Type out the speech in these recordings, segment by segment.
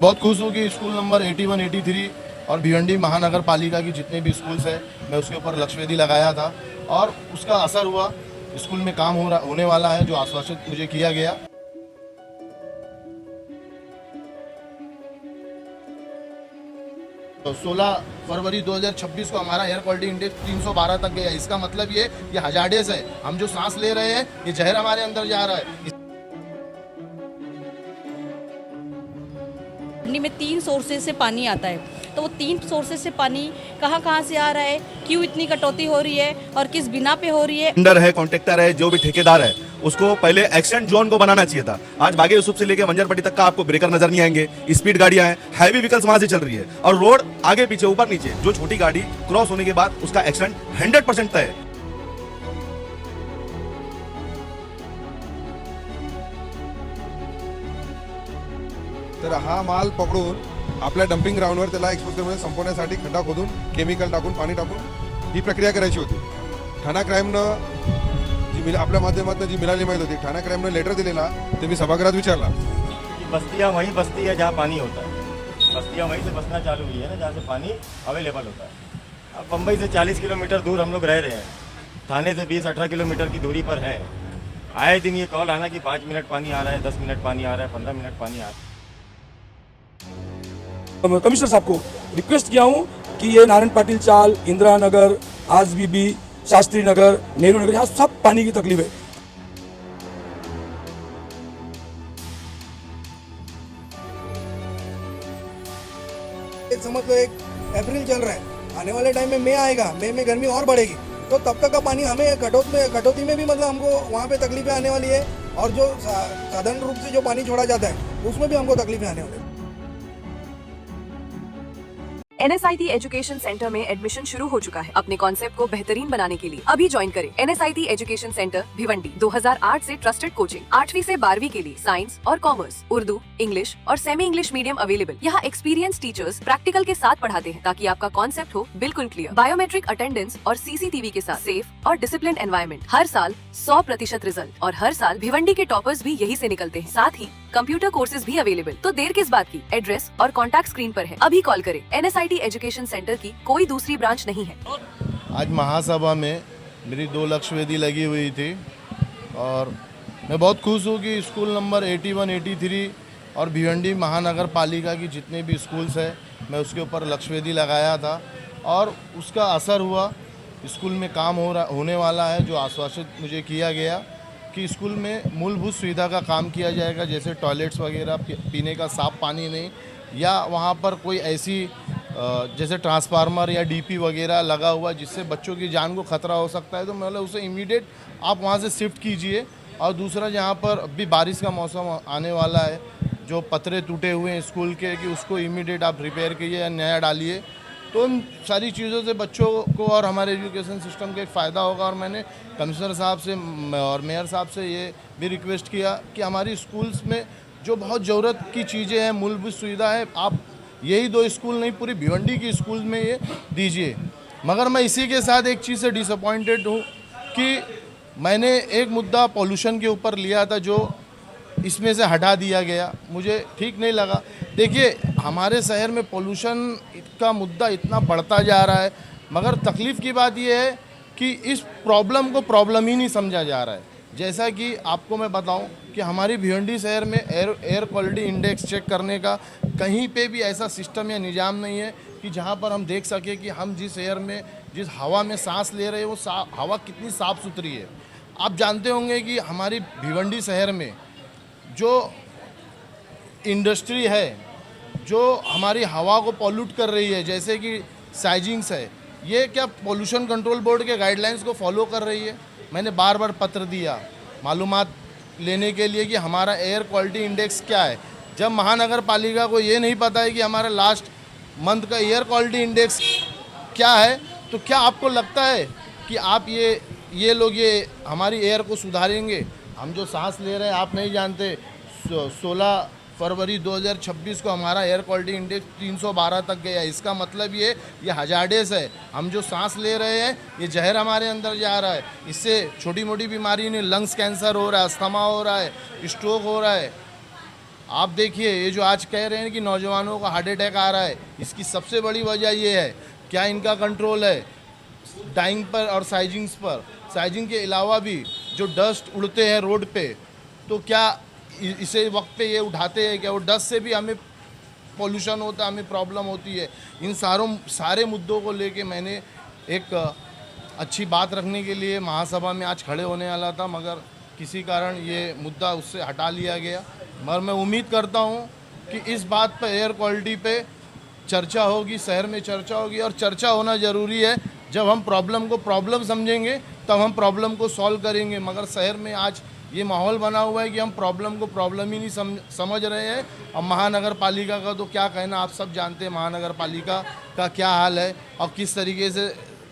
बहुत खुश हूँ कि स्कूल नंबर 81, 83 और भिवंडी महानगर पालिका की जितने भी स्कूल्स हैं, मैं उसके ऊपर लक्ष्यवेधी लगाया था और उसका असर हुआ। स्कूल में काम होने वाला है जो आश्वासित मुझे किया गया। तो 16 फरवरी 2026 को हमारा एयर क्वालिटी इंडेक्स 312 तक गया। इसका मतलब ये हजार्डियस है। हम जो सांस ले रहे हैं ये जहर हमारे अंदर जा रहा है। भिवंडी में 3 सोर्सेज से पानी आता है, तो वो 3 सोर्सेज से पानी कहाँ कहाँ से आ रहा है, क्यों इतनी कटौती हो रही है और किस बिना पे हो रही है। टेंडर है, कॉन्ट्रैक्टर है, जो भी ठेकेदार है उसको पहले एक्सीडेंट जोन को बनाना चाहिए था। आज बागे यूसुफ से लेके मंजरपट्टी तक का आपको ब्रेकर नजर नहीं आएंगे। स्पीड गाड़ियां हैं, हैवी व्हीकल्स वहां से चल रही है और रोड आगे पीछे ऊपर नीचे, जो छोटी गाड़ी क्रॉस होने के बाद उसका एक्सीडेंट 100% तय है। तर हा माल पकडून आपल्या डम्पिंग ग्राउंडवर त्याला एक्सपोजरमध्ये संपवण्यासाठी खड्डा खोदून केमिकल टाकून पाणी टाकून ही प्रक्रिया करायची होती। ठाणा क्राईमनं जी आपल्या माध्यमातून जी मिळाली माहिती होती, ठाणा क्राईमनं लेटर दिलेला ते मी सभागृहात विचारला। बस्तियाँ वही बस्ती है जहाँ पानी होता है, बस्तियाँ वहीं से बसना चालू हुई है ना जहाँ से पानी अवेलेबल होता है। अब बम्बई से 40 किलोमीटर दूर हम लोग रह रहे हैं, थाने से 20-18 किलोमीटर की दूरी पर है। आए दिन ये कॉल आना कि 5 मिनट पानी आ रहा है, 10 मिनट पानी आ रहा है, 15 मिनट पानी आ रहा है। कमिश्नर साहब को रिक्वेस्ट किया हूँ कि ये नारायण पाटिल चाल, इंदिरा नगर, आज बीबी, शास्त्री नगर, नेहरू नगर, यहाँ सब पानी की तकलीफ है। समझ लो एक अप्रैल चल रहा है, आने वाले टाइम में मई आएगा, मई में गर्मी और बढ़ेगी, तो तब तक का पानी हमें कटौती में भी मतलब हमको वहाँ पे तकलीफें आने वाली है और जो साधारण रूप से जो पानी छोड़ा जाता है उसमें भी हमको तकलीफें आने वाली है। NSIT एजुकेशन सेंटर में एडमिशन शुरू हो चुका है। अपने कॉन्सेप्ट को बेहतरीन बनाने के लिए अभी ज्वाइन करें NSIT एजुकेशन सेंटर भिवंडी। 2008 से ट्रस्टेड कोचिंग, 8वीं से 12वीं के लिए साइंस और कॉमर्स, उर्दू, इंग्लिश और सेमी इंग्लिश मीडियम अवेलेबल। यहाँ एक्सपीरियंस टीचर्स प्रैक्टिकल के साथ पढ़ाते हैं ताकि आपका कॉन्सेप्ट हो बिल्कुल क्लियर। बायोमेट्रिक अटेंडेंस और CCTV के साथ सेफ और डिसिप्लिन एनवायरमेंट। हर साल 100% रिजल्ट और हर साल भिवंडी के टॉपर्स भी यही से निकलते हैं। साथ ही कंप्यूटर कोर्सेज भी अवेलेबल। तो देर किस बात की, एड्रेस और कॉन्टैक्ट स्क्रीन पर है, अभी कॉल करें। NSIT एजुकेशन सेंटर की कोई दूसरी ब्रांच नहीं है। आज महासभा में मेरी 2 लक्ष्यवेधी लगी हुई थी और मैं बहुत खुश हूँ कि स्कूल नंबर 81, 83 और भिवंडी महानगर पालिका की जितने भी स्कूल्स हैं, मैं उसके ऊपर लक्ष्यवेधी लगाया था और उसका असर हुआ। स्कूल में काम होने वाला है जो आश्वासित मुझे किया गया कि स्कूल में मूलभूत सुविधा का काम किया जाएगा, जैसे टॉयलेट्स वगैरह, पीने का साफ पानी नहीं, या वहाँ पर कोई ऐसी जैसे ट्रांसफार्मर या DP वगैरह लगा हुआ जिससे बच्चों की जान को खतरा हो सकता है, तो मतलब उसे इमीडिएट आप वहाँ से शिफ्ट कीजिए। और दूसरा, जहाँ पर अभी बारिश का मौसम आने वाला है, जो पतरे टूटे हुए हैं स्कूल के, कि उसको इमीडिएट आप रिपेयर कीजिए या नया डालिए। तो उन सारी चीज़ों से बच्चों को और हमारे एजुकेशन सिस्टम को एक फ़ायदा होगा। और मैंने कमिश्नर साहब से और मेयर साहब से ये भी रिक्वेस्ट किया कि हमारी स्कूल्स में जो बहुत ज़रूरत की चीज़ें हैं, मूलभूत सुविधा है, आप यही 2 स्कूल नहीं, पूरी भिवंडी की स्कूल में ये दीजिए। मगर मैं इसी के साथ एक चीज़ से डिसअपॉइंटेड हूँ कि मैंने एक मुद्दा पॉल्यूशन के ऊपर लिया था जो इसमें से हटा दिया गया, मुझे ठीक नहीं लगा। देखिए, हमारे शहर में पॉल्यूशन का मुद्दा इतना बढ़ता जा रहा है, मगर तकलीफ़ की बात यह है कि इस प्रॉब्लम को प्रॉब्लम ही नहीं समझा जा रहा है। जैसा कि आपको मैं बताऊं कि हमारी भिवंडी शहर में एयर क्वालिटी इंडेक्स चेक करने का कहीं पे भी ऐसा सिस्टम या निज़ाम नहीं है कि जहां पर हम देख सके कि हम जिस एयर में, जिस हवा में सांस ले रहे हैं, वो हवा कितनी साफ़ सुथरी है। आप जानते होंगे कि हमारी भिवंडी शहर में जो इंडस्ट्री है, जो हमारी हवा को पॉल्यूट कर रही है, जैसे कि साइजिंग्स है, ये क्या पॉल्यूशन कंट्रोल बोर्ड के गाइडलाइंस को फॉलो कर रही है? मैंने बार बार पत्र दिया मालूमात लेने के लिए कि हमारा एयर क्वालिटी इंडेक्स क्या है। जब महानगर पालिका को ये नहीं पता है कि हमारा लास्ट मंथ का एयर क्वालिटी इंडेक्स क्या है, तो क्या आपको लगता है कि आप ये लोग ये हमारी एयर को सुधारेंगे? हम जो सांस ले रहे हैं आप नहीं जानते। 16 फरवरी 2026 को हमारा एयर क्वालिटी इंडेक्स 312 तक गया। इसका मतलब ये हजार्डियस है। हम जो सांस ले रहे हैं ये जहर हमारे अंदर जा रहा है। इससे छोटी मोटी बीमारी नहीं, लंग्स कैंसर हो रहा है, अस्थमा हो रहा है, स्ट्रोक हो रहा है। आप देखिए ये जो आज कह रहे हैं कि नौजवानों का हार्ट अटैक आ रहा है, इसकी सबसे बड़ी वजह ये है, क्या इनका कंट्रोल है डाइंग पर और साइजिंग्स पर। साइजिंग के अलावा भी जो डस्ट उड़ते हैं रोड पे, तो क्या इसे वक्त पे ये उठाते हैं क्या? वो डस्ट से भी हमें पोल्यूशन होता है, हमें प्रॉब्लम होती है। इन सारे मुद्दों को लेके मैंने एक अच्छी बात रखने के लिए महासभा में आज खड़े होने वाला था, मगर किसी कारण ये मुद्दा उससे हटा लिया गया। मगर मैं उम्मीद करता हूँ कि इस बात पर एयर क्वालिटी पे चर्चा होगी, शहर में चर्चा होगी, और चर्चा होना ज़रूरी है। जब हम प्रॉब्लम को प्रॉब्लम समझेंगे तब हम प्रॉब्लम को सॉल्व करेंगे। मगर शहर में आज ये माहौल बना हुआ है कि हम प्रॉब्लम को प्रॉब्लम ही नहीं समझ रहे हैं। अब महानगर पालिका का तो क्या कहना, आप सब जानते हैं महानगर पालिका का क्या हाल है और किस तरीके से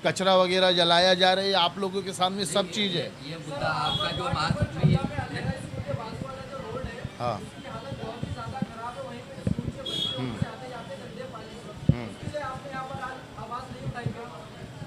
कचरा वगैरह जलाया जा रहा है, आप लोगों के सामने सब चीज़ है। ये मुद्दा आपका जो महासचिव है, हाँ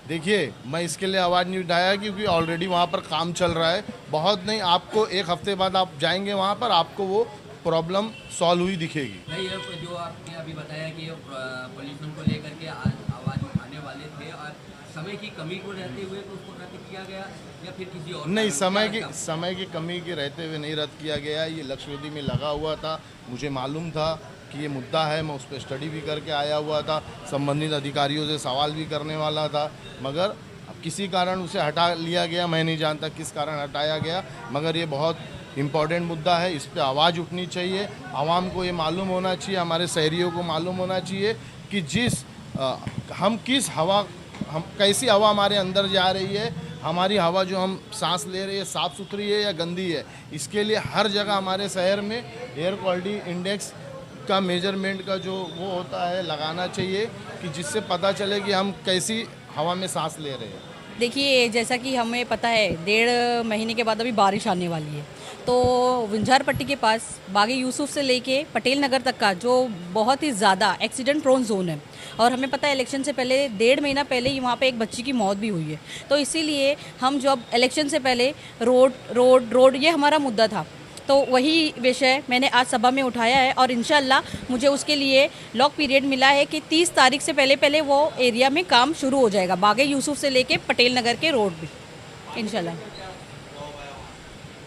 देखिए, मैं इसके लिए आवाज़ नहीं उठाया क्योंकि ऑलरेडी वहाँ पर काम चल रहा है। बहुत नहीं, आपको एक हफ्ते बाद आप जाएंगे वहाँ पर, आपको वो प्रॉब्लम सॉल्व हुई दिखेगी। नहीं, ये जो आपने अभी बताया कि पोल्यूशन को लेकर के आवाज़ उठाने वाले थे और समय की कमी को रहते हुए तो उसको रद्द किया गया या फिर किसी और नहीं, समय की कमी के रहते हुए नहीं रद्द किया गया। ये लक्षवेदी में लगा हुआ था, मुझे मालूम था कि ये मुद्दा है, मैं उस पर स्टडी भी करके आया हुआ था, संबंधित अधिकारियों से सवाल भी करने वाला था, मगर अब किसी कारण उसे हटा लिया गया। मैं नहीं जानता किस कारण हटाया गया, मगर ये बहुत इम्पॉर्टेंट मुद्दा है, इस पर आवाज़ उठनी चाहिए। आवाम को ये मालूम होना चाहिए, हमारे शहरियों को मालूम होना चाहिए कि हम कैसी हवा हमारे अंदर जा रही है, हमारी हवा जो हम सांस ले रहे हैं साफ़ सुथरी है या गंदी है। इसके लिए हर जगह हमारे शहर में एयर क्वालिटी इंडेक्स का मेजरमेंट का जो वो होता है लगाना चाहिए, कि जिससे पता चले कि हम कैसी हवा में सांस ले रहे हैं। देखिए, जैसा कि हमें पता है 1.5 महीने के बाद अभी बारिश आने वाली है, तो विंझार पट्टी के पास बागी यूसुफ से लेके पटेल नगर तक का जो बहुत ही ज़्यादा एक्सीडेंट प्रोन जोन है, और हमें पता है इलेक्शन से पहले 1.5 महीना पहले ही वहाँ पे एक बच्ची की मौत भी हुई है। तो इसीलिए हम जब इलेक्शन से पहले रोड ये हमारा मुद्दा था, तो वही विषय मैंने आज सभा में उठाया है, और इंशाल्लाह मुझे उसके लिए लॉक पीरियड मिला है कि 30 तारीख से पहले वो एरिया में काम शुरू हो जाएगा, बागे यूसुफ से लेके पटेल नगर के रोड भी इंशाल्लाह।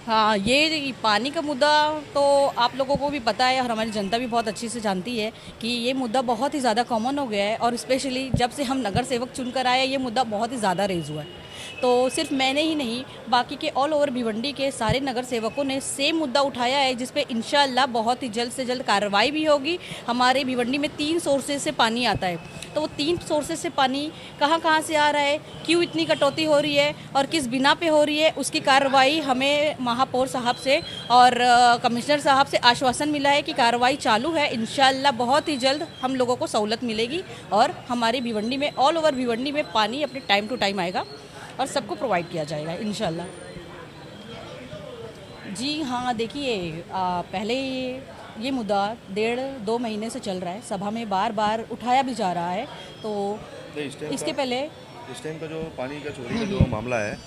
हाँ, ये पानी का मुद्दा तो आप लोगों को भी पता है और हमारी जनता भी बहुत अच्छी से जानती है कि ये मुद्दा बहुत ही ज़्यादा कॉमन हो गया है, और स्पेशली जब से हम नगर सेवक चुनकर आए ये मुद्दा बहुत ही ज़्यादा रेज हुआ है। तो सिर्फ मैंने ही नहीं, बाकी के ऑल ओवर भिवंडी के सारे नगर सेवकों ने सेम मुद्दा उठाया है, जिस पे इंशाल्लाह बहुत ही जल्द से जल्द कार्रवाई भी होगी। हमारे भिवंडी में 3 सोर्सेज से पानी आता है, तो वो 3 सोर्सेज से पानी कहाँ से आ रहा है, क्यों इतनी कटौती हो रही है और किस बिना पे हो रही है, उसकी कार्रवाई हमें महापौर साहब से और कमिश्नर साहब से आश्वासन मिला है कि कार्रवाई चालू है। इंशाल्लाह बहुत ही जल्द हम लोगों को सहूलत मिलेगी और हमारे भिवंडी में, ऑल ओवर भिवंडी में पानी अपने टाइम टू टाइम आएगा और सबको प्रोवाइड किया जाएगा इंशाल्लाह। जी हाँ, देखिए, पहले ये मुद्दा 1.5-2 महीने से चल रहा है, सभा में बार बार उठाया भी जा रहा है। तो इसके पहले इस टाइम का जो पानी का चोरी का जो मामला है,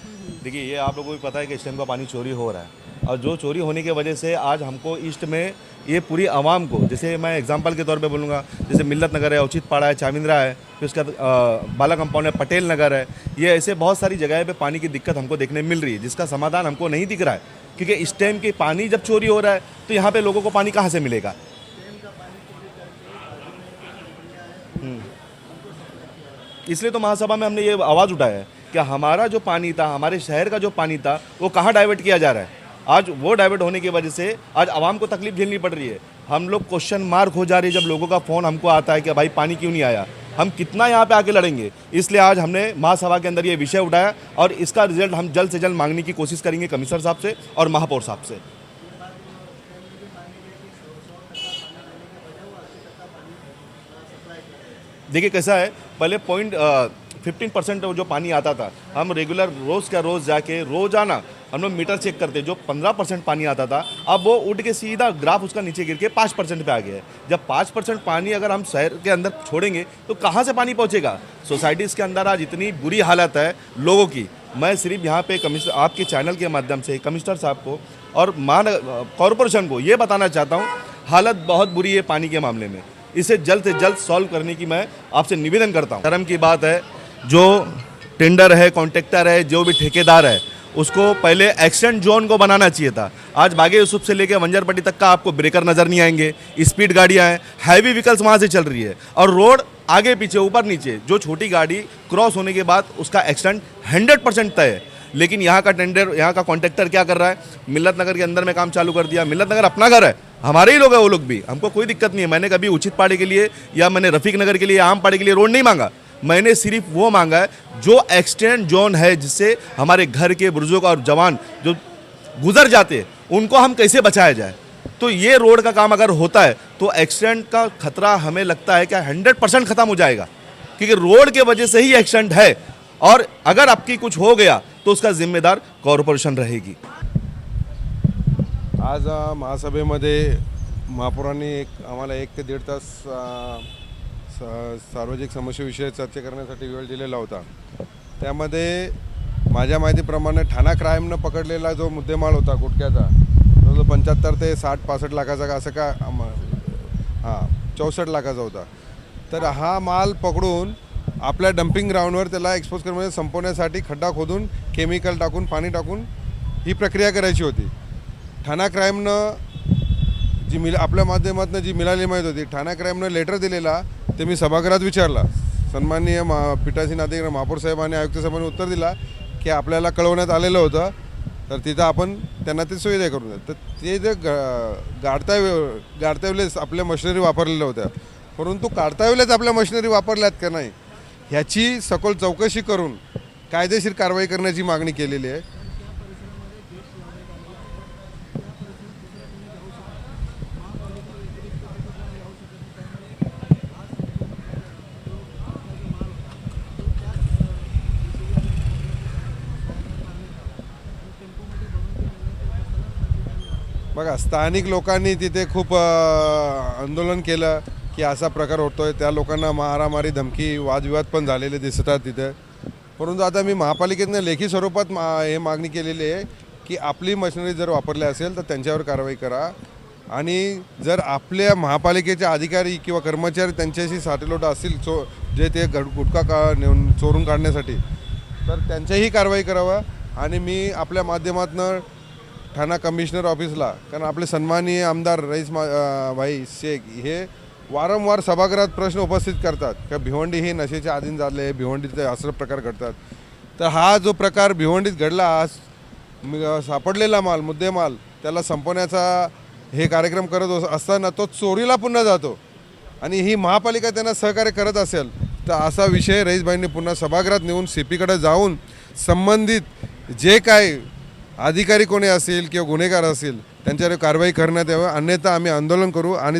देखिए ये आप लोगों को भी पता है कि इस टाइम का पानी चोरी हो रहा है, और जो चोरी होने की वजह से आज हमको ईस्ट में ये पूरी आवाम को, जैसे मैं एग्जांपल के तौर पे बोलूँगा, जैसे मिल्लत नगर है, उचित पाड़ा है, चामिंद्रा है, फिर उसके बाद बाला कंपाउंड है, पटेल नगर है, ये ऐसे बहुत सारी जगह पे पानी की दिक्कत हमको देखने मिल रही है, जिसका समाधान हमको नहीं दिख रहा है। क्योंकि इस टाइम के पानी जब चोरी हो रहा है तो यहाँ पे लोगों को पानी कहाँ से मिलेगा? इसलिए तो महासभा में हमने ये आवाज़ उठाया है कि हमारा जो पानी था, हमारे शहर का जो पानी था, वो कहाँ डाइवर्ट किया जा रहा है। आज वो डाइवर्ट होने की वजह से आज आवाम को तकलीफ झेलनी पड़ रही है। हम लोग क्वेश्चन मार्क हो जा रही है जब लोगों का फ़ोन हमको आता है कि भाई पानी क्यों नहीं आया, हम कितना यहाँ पे आके लड़ेंगे। इसलिए आज हमने महासभा के अंदर ये विषय उठाया और इसका रिजल्ट हम जल्द से जल्द मांगने की कोशिश करेंगे कमिश्नर साहब से और महापौर साहब से। देखिए कैसा है, पहले 15% जो पानी आता था, हम रेगुलर रोज़ का रोज़ जाके रोज़ाना हम लोग मीटर चेक करते, जो 15% पानी आता था अब वो उठ के सीधा ग्राफ उसका नीचे गिर के 5% पे आ गया है। जब 5% पानी अगर हम शहर के अंदर छोड़ेंगे तो कहाँ से पानी पहुँचेगा? सोसाइटीज़ के अंदर आज इतनी बुरी हालत है लोगों की। मैं सिर्फ यहाँ पे कमिश्नर, आपके चैनल के माध्यम से कमिश्नर साहब को और कॉरपोरेशन को ये बताना चाहता हूँ हालत बहुत बुरी है पानी के मामले में। इसे जल्द से जल्द सॉल्व करने की मैं आपसे निवेदन करता हूँ। शर्म की बात है, जो टेंडर है, कॉन्ट्रैक्टर है, जो भी ठेकेदार है, उसको पहले एक्सीडेंट जोन को बनाना चाहिए था। आज बागे यूसुफ से लेकर वंजरपट्टी तक का आपको ब्रेकर नज़र नहीं आएंगे, स्पीड गाड़ियाँ हैं, हैवी व्हीकल्स वहाँ से चल रही है और रोड आगे पीछे ऊपर नीचे, जो छोटी गाड़ी क्रॉस होने के बाद उसका एक्सीडेंट 100% तय है। लेकिन यहाँ का टेंडर, यहाँ का कॉन्ट्रैक्टर क्या कर रहा है, मिल्लत नगर के अंदर में काम चालू कर दिया। मिल्लत नगर अपना घर है, हमारे ही लोग हैं वो लोग भी, हमको कोई दिक्कत नहीं है। मैंने कभी उचित पाड़े के लिए या मैंने रफीक नगर के लिए, आम पाड़े के लिए रोड नहीं मांगा। मैंने सिर्फ वो मांगा है जो एक्सटेंड जोन है, जिससे हमारे घर के बुजुर्ग और जवान जो गुजर जाते हैं उनको हम कैसे बचाया जाए। तो ये रोड का काम अगर होता है तो एक्सीडेंट का खतरा हमें लगता है कि 100% खत्म हो जाएगा, क्योंकि रोड के वजह से ही एक्सीडेंट है और अगर आपकी कुछ हो गया तो उसका जिम्मेदार कॉर्पोरेशन रहेगी। आज महासभेमध्ये महापौरांनी आम्हाला 1 ते 1.5 तास सार्वजनिक समस्येविषयी चर्चा करण्यासाठी वेळ दिलेला होता। त्यामध्ये माझ्या माहितीप्रमाणे ठाणा क्राईमनं पकडलेला जो मुद्देमाल होता गुटख्याचा, तो 75 ते 60-65 लाखाचा असं का 64 लाखाचा होता। तर हा माल पकडून आपल्या डम्पिंग ग्राउंडवर त्याला एक्सपोज करून संपवण्यासाठी खड्डा खोदून केमिकल टाकून पाणी टाकून ही प्रक्रिया करायची होती। ठाणा क्राईमनं जी आपल्या माध्यमातून जी मिळाली माहिती होती, ठाणा क्राईमनं लेटर दिलेला ते मी सभागृहात विचारला। सन्माननीय पीठासीन अधिकारी महापौर साहेबांनी आयुक्त साहेबांनी उत्तर दिला की आपल्याला कळवण्यात आलेलं होतं, तर तिथं आपण त्यांना ते सुविधा करून द्या। तर ते जे गाडता वेळेस आपल्या मशिनरी वापरलेल्या होत्या, परंतु काढता वेळेस आपल्या मशिनरी वापरल्यात का नाही ह्याची सखोल चौकशी करून कायदेशीर कारवाई करण्याची मागणी केलेली आहे। बघा, स्थानिक लोकांनी तिथे खूप आंदोलन केलं की असा प्रकार होतोय, त्या लोकांना मारामारी धमकी वादविवाद पण झालेले दिसतात तिथे। परंतु आता मी महापालिकेने लेखी स्वरूपात हे मागणी केलेली आहे की आपली मशिनरी जर वापरली असेल तर त्यांच्यावर कारवाई करा, आणि जर आपल्या महापालिकेचे अधिकारी किंवा कर्मचारी त्यांच्याशी साटेलोट असतील जे ते गुटखा नेऊन चोरून काढण्यासाठी, तर त्यांच्याही कारवाई करावा। आणि मी आपल्या माध्यमातून ठाणा कमिशनर ऑफिसला, कारण आपले सन्माननीय आमदार रईस भाई शेख हे वारंवार सभागृहात प्रश्न उपस्थित करतात की भिवंडी ही नशेच्या अधीन झाले, भिवंडीत असले प्रकार घडतात। तर हा जो प्रकार भिवंडीत घडला, आज सापडलेला माल, मुद्देमाल, त्याला संपवण्याचा हे कार्यक्रम करत असताना तो चोरीला पुन्हा जातो आणि ही महापालिका त्यांना सहकार्य करत असेल तर असा विषय रईसभाईंनी पुन्हा सभागृहात नेऊन सीपीकडे जाऊन संबंधित जे काय अधिकारी कोणी असेल किंवा गुन्हेगार असेल त्यांच्यावर कारवाई करण्यात यावी, अन्यथा आम्ही आंदोलन करू। आणि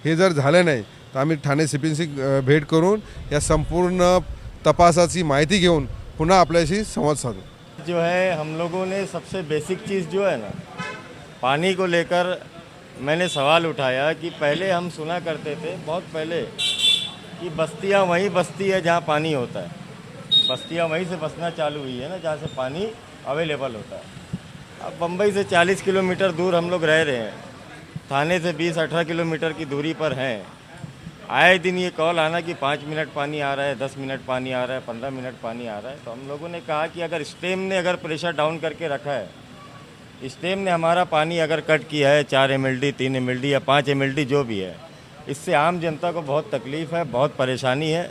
हे जर झालं नाही तर आम्ही ठाणे सीपीसी भेट करून या संपूर्ण तपासाची माहिती घेऊन पुन्हा आपल्याशी संवाद साधू। जो है हम लोगों ने सबसे बेसिक चीज़ जो है ना, पानी को लेकर मैंने सवाल उठाया कि पहले हम सुना करते थे बहुत पहले कि बस्तियां वही बस्ती है जहां पानी होता है, बस्तियां वहीं से बसना चालू हुई है ना जहां से पानी अवेलेबल होता है। अब बम्बई से 40 किलोमीटर दूर हम लोग रह रहे हैं, थाने से 20-18 किलोमीटर की दूरी पर हैं। आए दिन ये कॉल आना कि 5 मिनट पानी आ रहा है, 10 मिनट पानी आ रहा है, 15 मिनट पानी आ रहा है। तो हम लोगों ने कहा कि अगर स्टेम ने अगर प्रेशर डाउन करके रखा है, स्टेम ने हमारा पानी अगर कट किया है 4 MLD, 3 MLD या 5 MLD जो भी है, इससे आम जनता को बहुत तकलीफ़ है, बहुत परेशानी है।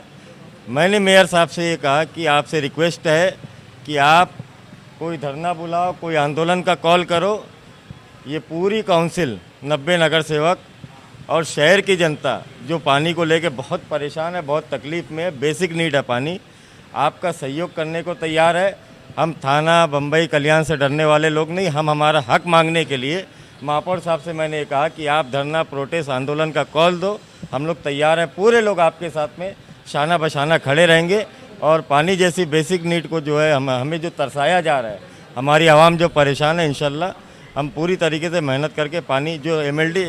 मैंने मेयर साहब से ये कहा कि आपसे रिक्वेस्ट है कि आप कोई धरना बुलाओ, कोई आंदोलन का कॉल करो। ये पूरी काउंसिल, 90 नगर सेवक और शहर की जनता जो पानी को लेके बहुत परेशान है, बहुत तकलीफ़ में है, बेसिक नीड है पानी, आपका सहयोग करने को तैयार है। हम थाना, बम्बई, कल्याण से डरने वाले लोग नहीं, हम हमारा हक मांगने के लिए महापौर साहब से मैंने कहा कि आप धरना, प्रोटेस्ट, आंदोलन का कॉल दो, हम लोग तैयार हैं, पूरे लोग आपके साथ में शाना बशाना खड़े रहेंगे। और पानी जैसी बेसिक नीड को जो है हमें जो तरसाया जा रहा है, हमारी आवाम जो परेशान है, इंशाल्लाह हम पूरी तरीके से मेहनत करके पानी जो MLD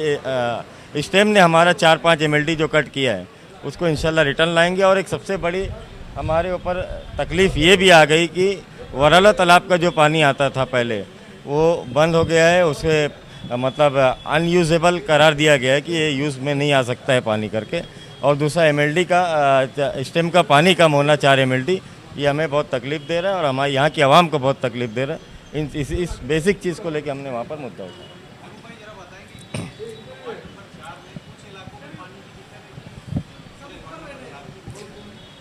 स्टेम ने हमारा 4-5 MLD जो कट किया है उसको इंशाल्लाह रिटर्न लाएंगे। और एक सबसे बड़ी हमारे ऊपर तकलीफ़ ये भी आ गई कि वराला तालाब का जो पानी आता था पहले वो बंद हो गया है, उसके मतलब अनयूजेबल करार दिया गया है कि ये यूज़ में नहीं आ सकता है पानी करके। और दूसरा MLD का स्टेम का पानी कम होना 4 MLD, ये हमें बहुत तकलीफ़ दे रहा है और हमारे यहाँ की आवाम को बहुत तकलीफ़ दे रहा है। इस बेसिक चीज़ को लेके हमने वहाँ पर मुद्दा उठाया।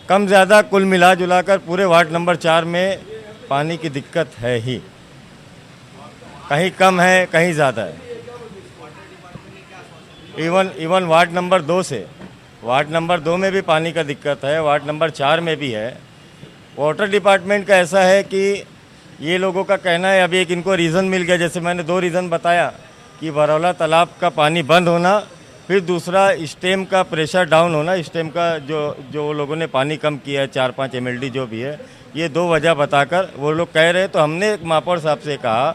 कम ज़्यादा कुल मिला जुलाकर पूरे वार्ड नंबर 4 में पानी की दिक्कत है ही, कहीं कम है कहीं ज़्यादा है। इवन वार्ड नंबर 2 से, वार्ड नंबर 2 में भी पानी का दिक्कत है, वार्ड नंबर 4 में भी है। वाटर डिपार्टमेंट का ऐसा है कि ये लोगों का कहना है, अभी एक इनको रीज़न मिल गया, जैसे मैंने 2 रीज़न बताया कि बरौला तालाब का पानी बंद होना, फिर दूसरा स्टेम का प्रेशर डाउन होना। स्टेम का जो लोगों ने पानी कम किया है 4-5 MLD जो भी है, ये 2 वजह बताकर वो लोग कह रहे हैं। तो हमने महापौर साहब से कहा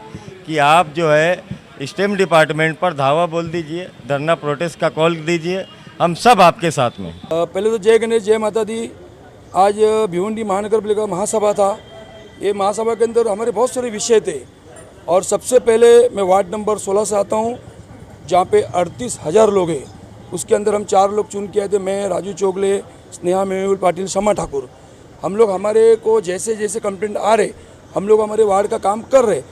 कि आप जो है स्टेम डिपार्टमेंट पर धावा बोल दीजिए, धरना प्रोटेस्ट का कॉल दीजिए, हम सब आपके साथ में। पहले तो जय गणेश जय माता दी। आज भिवंडी महानगर पालिका महासभा था। ये महासभा के अंदर हमारे बहुत सारे विषय थे और सबसे पहले मैं वार्ड नंबर 16 से आता हूँ, जहाँ पे 38,000 लोग हैं। उसके अंदर हम 4 लोग चुन के आए थे, मैं, राजू चोगले, स्नेहा मेहुल पाटिल, शमा ठाकुर। हम लोग हमारे को जैसे जैसे कंप्लेंट आ रहे, हम लोग हमारे वार्ड का काम कर रहे,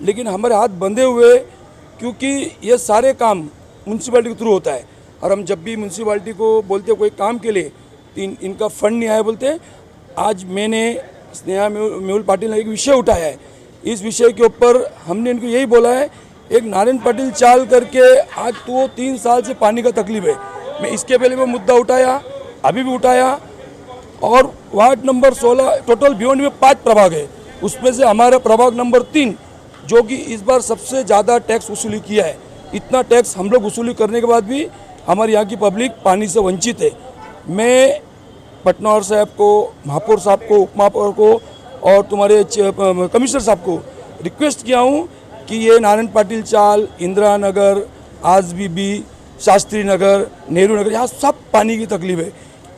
लेकिन हमारे हाथ बंधे हुए, क्योंकि ये सारे काम म्यूनसिपालिटी के थ्रू होता है। और हम जब भी म्यूनसिपालिटी को बोलते हैं कोई काम के लिए, इनका फंड नहीं आया बोलते। आज मैंने स्नेहा मेहुल पाटिल ने एक विषय उठाया है। इस विषय के ऊपर हमने इनको यही बोला है, एक नारायण पाटिल चाल करके आज तो 3 साल से पानी का तकलीफ है। मैं इसके पहले वो मुद्दा उठाया, अभी भी उठाया। और वार्ड नंबर 16 टोटल भिवंडी में 5 प्रभाग है, उसमें से हमारा प्रभाग नंबर 3 जो कि इस बार सबसे ज़्यादा टैक्स वसूली किया है। इतना टैक्स हम लोग वसूली करने के बाद भी हमारे यहाँ की पब्लिक पानी से वंचित है। मैं पटनौर साहब को, महापौर साहब को, उप महापौर को और तुम्हारे कमिश्नर साहब को रिक्वेस्ट किया हूँ कि ये नारायण पाटिल चाल, इंदिरा नगर, आजबीबी, शास्त्री नगर, नेहरू नगर, यहाँ सब पानी की तकलीफ है।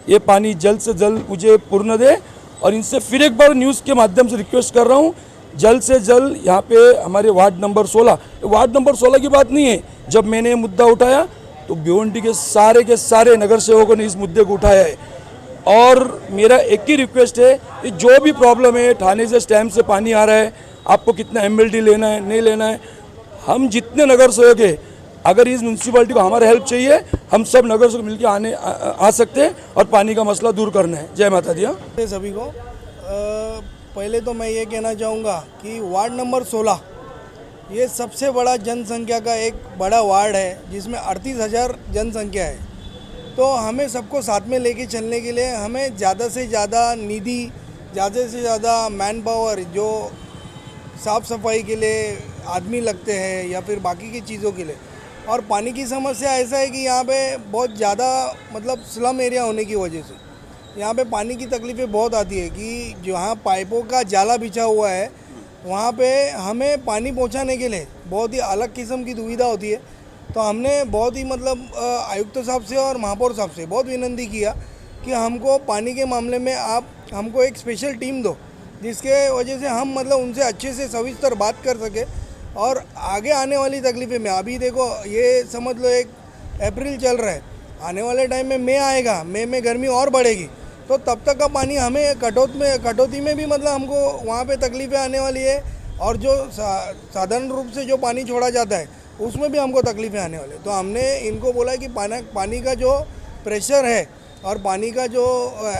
ये पानी जल्द से जल्द मुझे पूर्ण दे। और इनसे फिर एक बार न्यूज़ के माध्यम से रिक्वेस्ट कर रहा हूँ, जल्द से जल्द यहाँ पे हमारे वार्ड नंबर 16 की बात नहीं है। जब मैंने ये मुद्दा उठाया तो भिवंडी के सारे नगर सेवकों ने इस मुद्दे को उठाया है। और मेरा एक ही रिक्वेस्ट है कि जो भी प्रॉब्लम है, थाने से स्टैम्प से पानी आ रहा है, आपको कितना MLD लेना है, नहीं लेना है, हम जितने नगर सेवक है, अगर इस म्यूनसिपालिटी को हमारा हेल्प चाहिए, हम सब नगर सेवक मिलकर आ सकते हैं और पानी का मसला दूर करना है। जय माता दी। सभी को पहले तो मैं ये कहना चाहूँगा कि वार्ड नंबर 16 ये सबसे बड़ा जनसंख्या का एक बड़ा वार्ड है, जिसमें 38,000 जनसंख्या है। तो हमें सबको साथ में लेके चलने के लिए हमें ज़्यादा से ज़्यादा निधि, ज़्यादा से ज़्यादा मैन पावर, जो साफ़ सफाई के लिए आदमी लगते हैं या फिर बाकी की चीज़ों के लिए। और पानी की समस्या ऐसा है कि यहाँ पे बहुत ज़्यादा मतलब स्लम एरिया होने की वजह से यहाँ पे पानी की तकलीफ़ें बहुत आती है कि जहाँ पाइपों का जाला बिछा हुआ है, वहाँ पे हमें पानी पहुँचाने के लिए बहुत ही अलग किस्म की दुविधा होती है। तो हमने बहुत ही मतलब आयुक्त साहब से और महापौर साहब से बहुत विनती किया कि हमको पानी के मामले में आप हमको एक स्पेशल टीम दो, जिसके वजह से हम मतलब उनसे अच्छे से सविस्तर बात कर सके। और आगे आने वाली तकलीफ़ें में अभी देखो, ये समझ लो 1 अप्रैल चल रहा है, आने वाले टाइम में मई आएगा, मई में गर्मी और बढ़ेगी, तो तब तक का पानी हमें कटौती में भी मतलब हमको वहाँ पे तकलीफ़ें आने वाली है। और जो साधारण रूप से जो पानी छोड़ा जाता है उसमें भी हमको तकलीफ़ें आने वाली है। तो हमने इनको बोला कि पानी का जो प्रेशर है और पानी का जो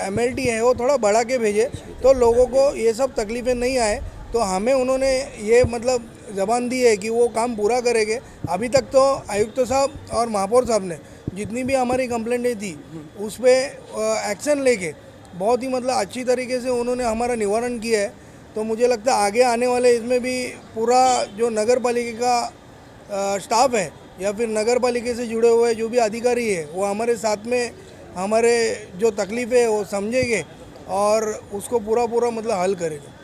MLD है वो थोड़ा बढ़ा के भेजे, तो लोगों को ये सब तकलीफ़ें नहीं आए। तो हमें उन्होंने ये मतलब ज़बान दी है कि वो काम पूरा करेंगे। अभी तक तो आयुक्त साहब और महापौर साहब ने जितनी भी हमारी कंप्लेंटें थी उस पर एक्शन लेके बहुत ही मतलब अच्छी तरीके से उन्होंने हमारा निवारण किया है। तो मुझे लगता है आगे आने वाले इसमें भी पूरा जो नगर पालिका का स्टाफ है या फिर नगर पालिका से जुड़े हुए जो भी अधिकारी है, वो हमारे साथ में हमारे जो तकलीफ़ें है वो समझेंगे और उसको पूरा मतलब हल करेंगे।